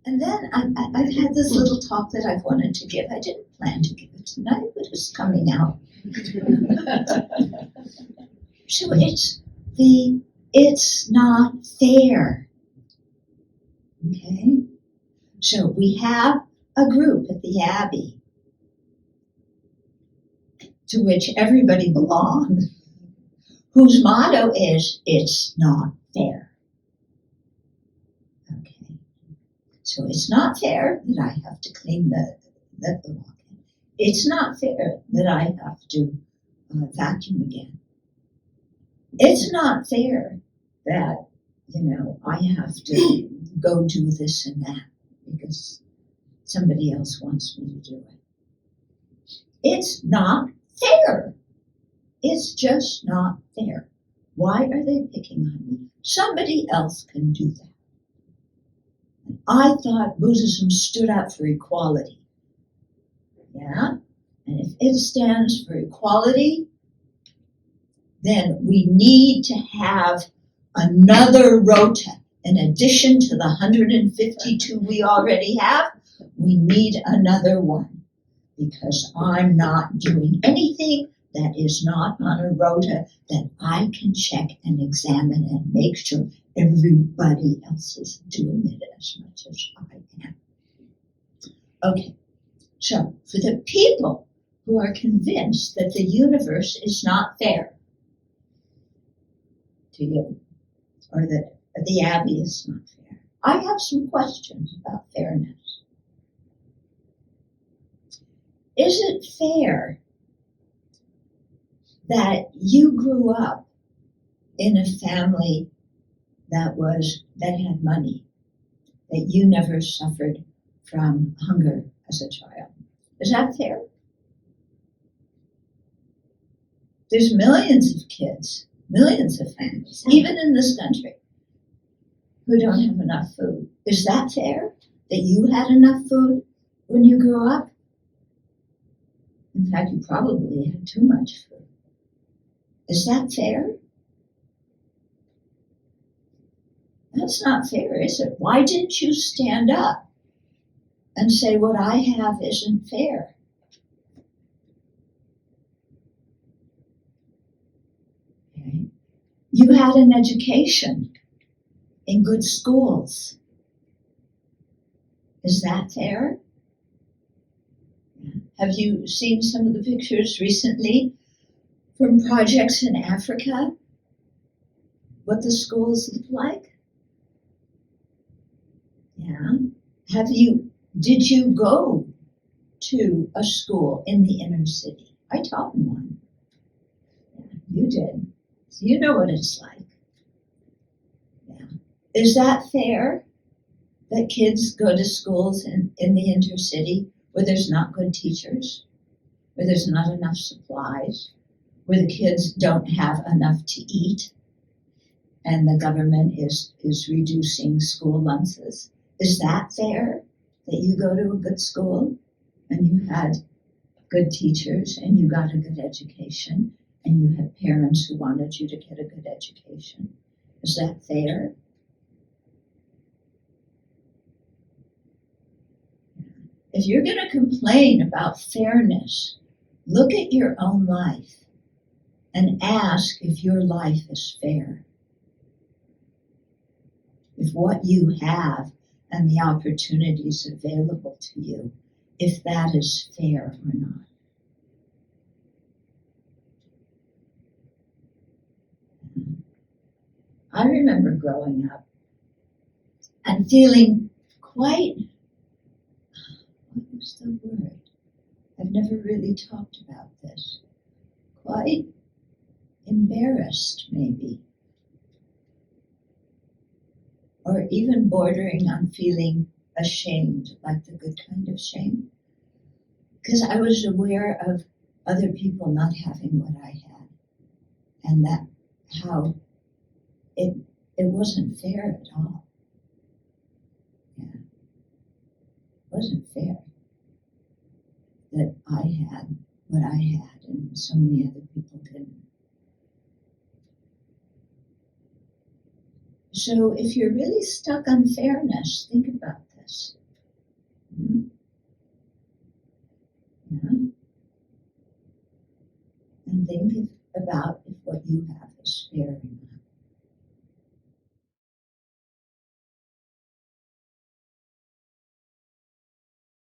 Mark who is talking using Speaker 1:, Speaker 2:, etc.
Speaker 1: And then I've had this little talk that I've wanted to give. I didn't plan to give it tonight, but it's coming out. So it's not fair. Okay? So we have a group at the Abbey to which everybody belongs, whose motto is, it's not fair. Okay. So it's not fair that I have to clean the walk-in. It's not fair that I have to vacuum again. It's not fair that, I have to go do this and that because somebody else wants me to do it. It's not fair. It's just not fair. Why are they picking on me? Somebody else can do that. And I thought Buddhism stood up for equality. Yeah? And if it stands for equality, then we need to have another rota. In addition to the 152 we already have, we need another one. Because I'm not doing anything that is not on a rota that I can check and examine and make sure everybody else is doing it as much as I am. Okay, so for the people who are convinced that the universe is not fair to you, or that the Abbey is not fair, I have some questions about fairness. Is it fair that you grew up in a family that had money, that you never suffered from hunger as a child? Is that fair? There's millions of kids, millions of families, even in this country, who don't have enough food. Is that fair? That you had enough food when you grew up? In fact, you probably had too much food. Is that fair? That's not fair, is it? Why didn't you stand up and say what I have isn't fair? Okay. You had an education in good schools. Is that fair? Have you seen some of the pictures recently from projects in Africa? What the schools look like? Yeah. Did you go to a school in the inner city? I taught in one. Yeah, you did. So you know what it's like. Yeah. Is that fair that kids go to schools in the inner city where there's not good teachers, where there's not enough supplies, where the kids don't have enough to eat, and the government is reducing school lunches? Is that fair, that you go to a good school and you had good teachers and you got a good education and you had parents who wanted you to get a good education? Is that fair? If you're going to complain about fairness, look at your own life and ask if your life is fair. If what you have and the opportunities available to you, if that is fair or not. I remember growing up and feeling quite, what was the word? I've never really talked about this. Quite embarrassed, maybe. Or even bordering on feeling ashamed, like the good kind of shame. Because I was aware of other people not having what I had. And that how it wasn't fair at all. Yeah. It wasn't fair that I had what I had and so many other people didn't. So if you're really stuck on fairness, think about this. and think about if what you have is sparing.